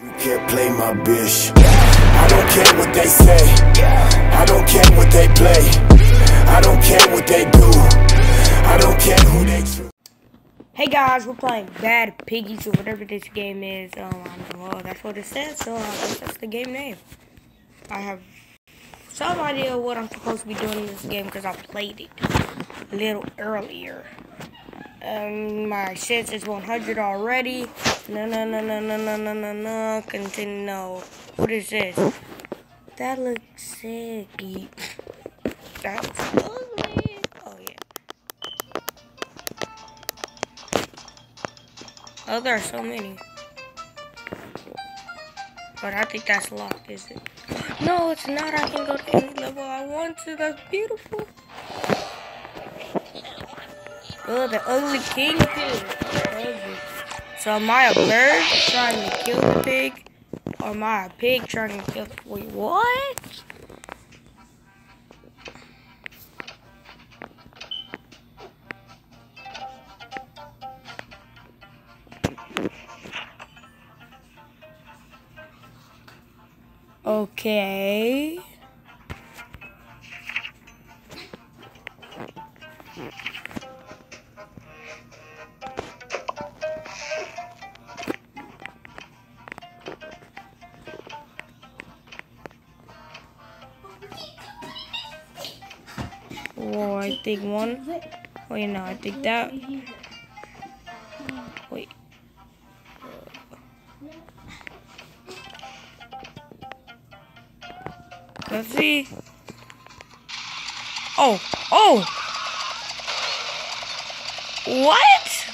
You can't play my bitch. I don't care what they say. I don't care what they play. I don't care what they do. I don't care who they choose. Hey guys, we're playing Bad Piggies or whatever this game is. I don't know, that's what it says, so I guess that's the game name. I have some idea what I'm supposed to be doing in this game because I played it a little earlier. My sense is 100 already. No. Continue. No. What is this? That looks sick. That looks ugly. Oh yeah. Oh, there are so many. But I think that's locked, is it? No, it's not. I can go to any level I want to. That's beautiful. Oh, the ugly king pig. So am I a bird trying to kill the pig? Or am I a pig trying to kill the... Wait, what? Okay. Oh, I think one. Wait, no, I think that. Wait. Let's see. Oh. What?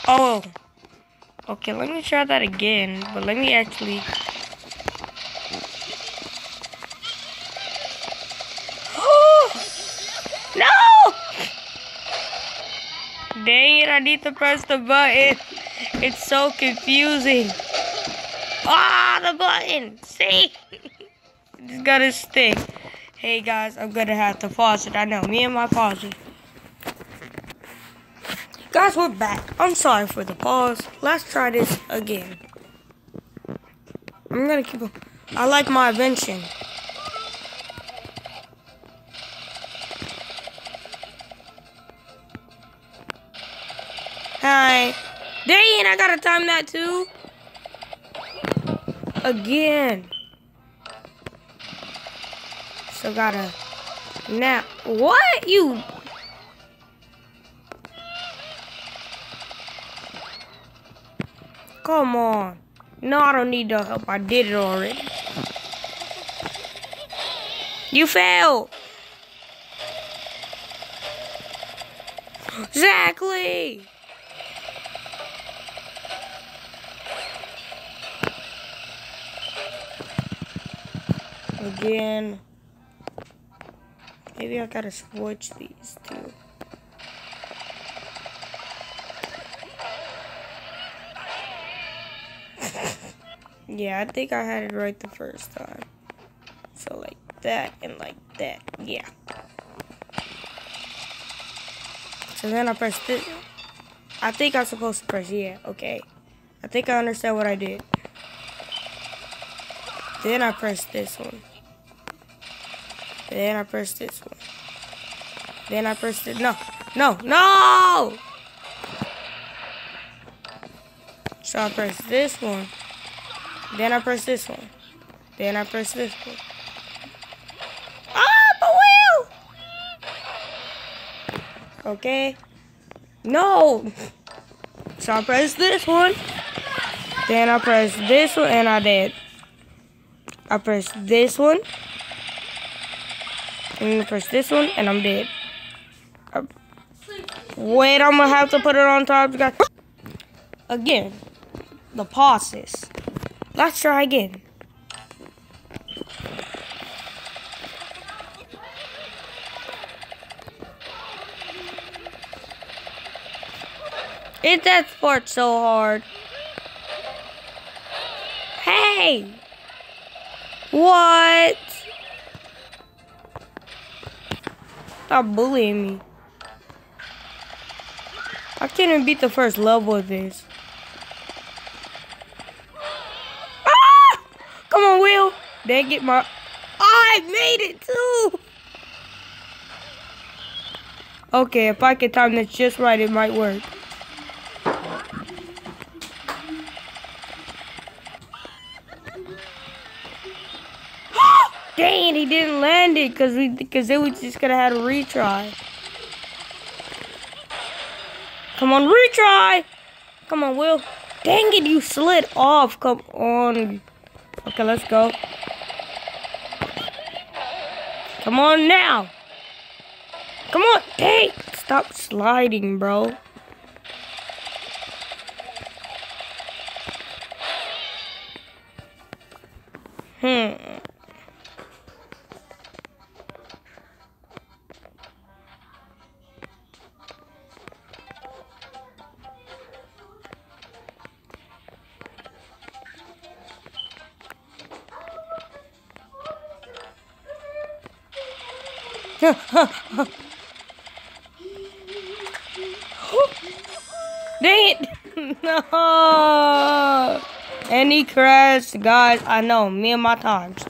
Oh. Okay, let me try that again, but let me actually... No! Dang it, I need to press the button. It's so confusing. The button! See? It's gotta stick. Hey guys, I'm gonna have to pause it. I know, me and my pauses. Guys, we're back. I'm sorry for the pause. Let's try this again. I'm gonna keep... I like my invention. Hi. Dang, I gotta time that too. Again. So gotta... Now, what? You... Come on. No, I don't need the help. I did it already. You failed. Exactly. Again. Maybe I gotta switch these two. Yeah, I think I had it right the first time. So like that and like that. Yeah. So then I press this. I think I'm supposed to press yeah. Okay. I think I understand what I did. Then I press this one. Then I press this one. Then I press it. No. So I press this one. Then I press this one. Then I press this one. The wheel! Okay. No! So I press this one. Then I press this one and I did. I press this one. And I press this one and I'm dead. Wait, I'm gonna have to put it on top. Again. The pauses. Let's try again. Is that part so hard? Hey! What? Stop bullying me. I can't even beat the first level of this. Ah! Come on, Will. Dang it, my... I made it too! Okay, if I can time this just right, it might work. Dang, he didn't land it because they was just gonna have a retry. Come on, retry! Come on, Will. Dang it, you slid off. Come on. Okay, let's go. Come on now. Come on. Hey, stop sliding, bro. Dang it! No! And he crashed, guys. I know, me and my times.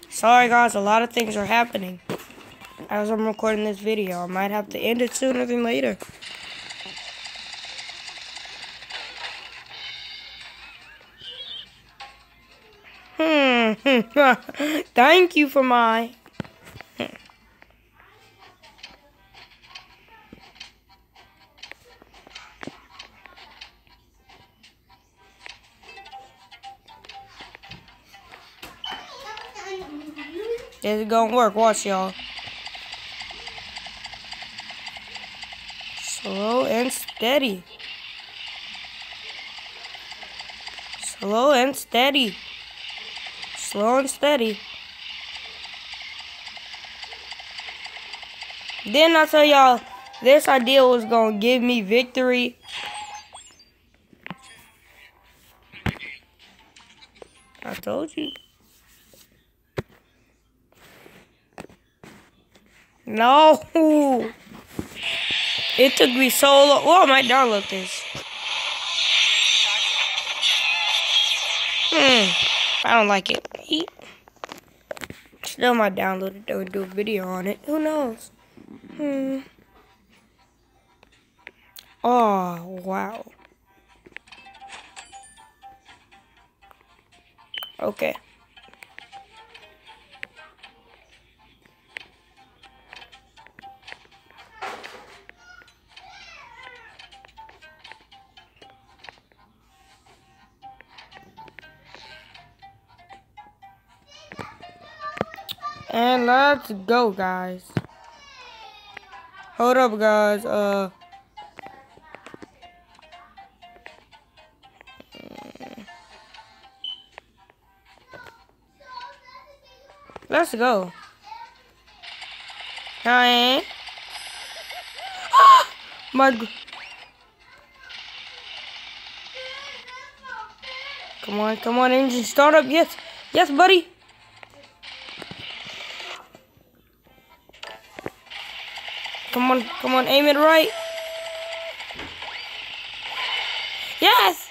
Sorry, guys. A lot of things are happening as I'm recording this video. I might have to end it sooner than later. Thank you for my... This is gonna work. Watch, y'all. Slow and steady. Slow and steady. Slow and steady. Didn't I tell y'all this idea was gonna give me victory? I told you. No. It took me so long. Oh, I might download this. I don't like it. Still might download it though and do a video on it. Who knows? Oh, wow. Okay. And let's go, guys. Hold up, guys. Let's go. Hi. My. Come on, engine start up. Yes, yes, buddy. Come on, aim it right. Yes!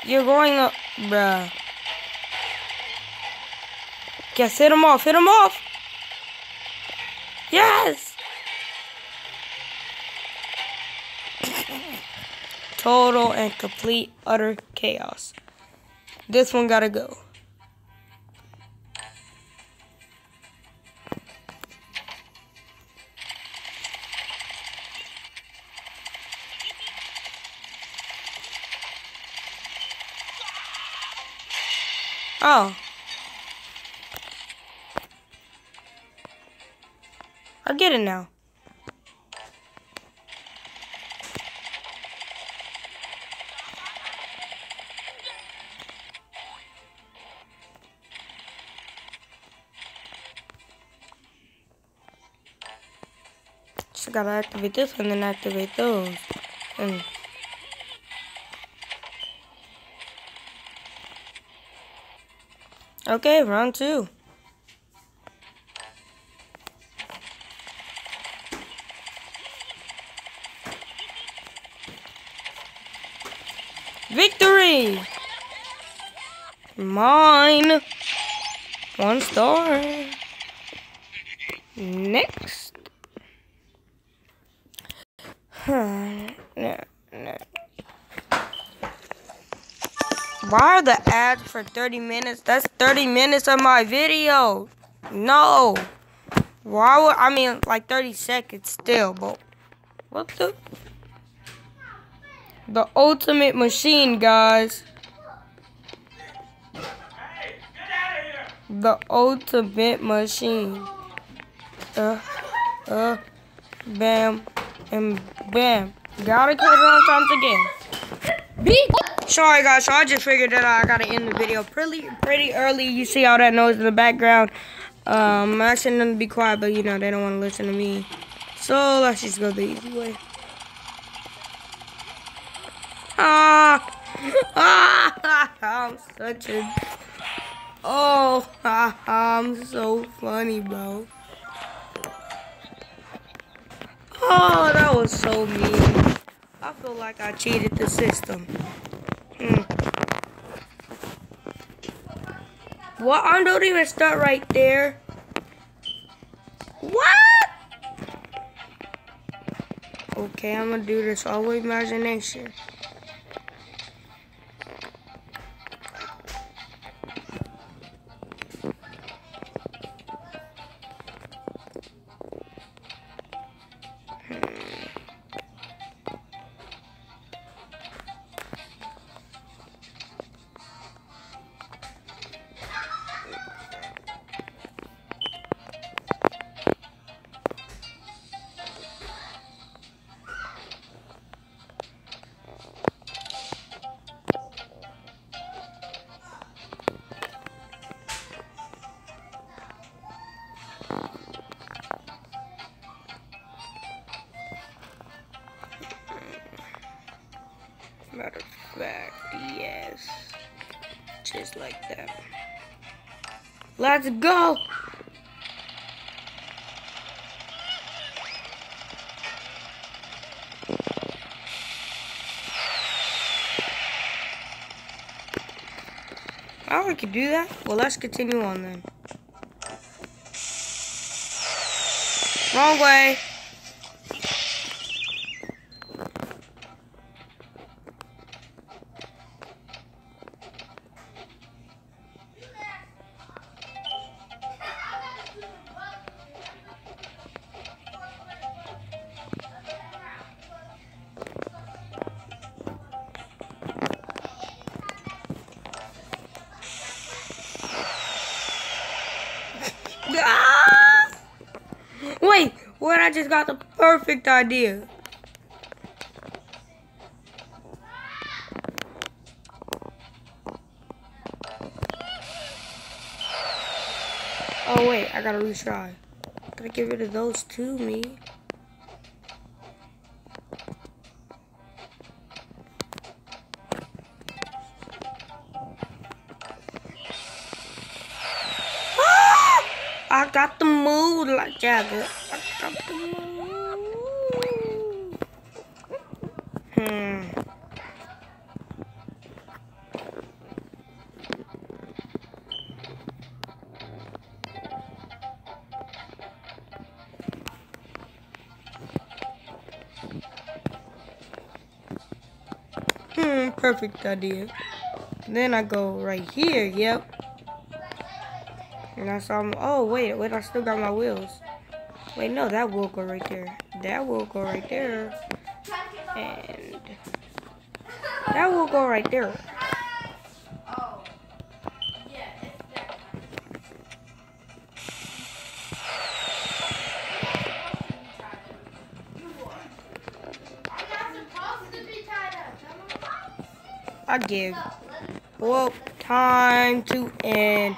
You're going up, bruh. Yes, hit him off, Yes! Total and complete, utter chaos. This one gotta go. Oh. I get it now. Just gotta activate this one and then activate those. And okay, round 2. Victory! Mine. 1 star. Next. No. Why are the ads for 30 minutes? That's 30 minutes of my video. No. Why would, I mean, like 30 seconds still, but what the ultimate machine, guys. The ultimate machine. Bam, and bam. Gotta cut it on times again. Sorry guys, so I just figured that I gotta end the video pretty early. You see all that noise in the background. I'm asking them to be quiet, but you know, they don't want to listen to me. So let's just go the easy way. I'm such a... Oh, I'm so funny, bro. Oh, that was so mean. I feel like I cheated the system. What? I don't even start right there. What? Okay, I'm gonna do this all with imagination. Matter of fact, yes. Just like that. Let's go! Oh, we could do that? Well, let's continue on then. Wrong way. Ah! Wait, what? I just got the perfect idea. Oh wait, I gotta retry. Gotta get rid of those two, me. I got the mood like Jagger. I got the mood. Perfect idea. Then I go right here, yep. And I saw, oh wait, I still got my wheels. Wait, no, that will go right there. That will go right there. And that will go right there. I give. Well, time to end.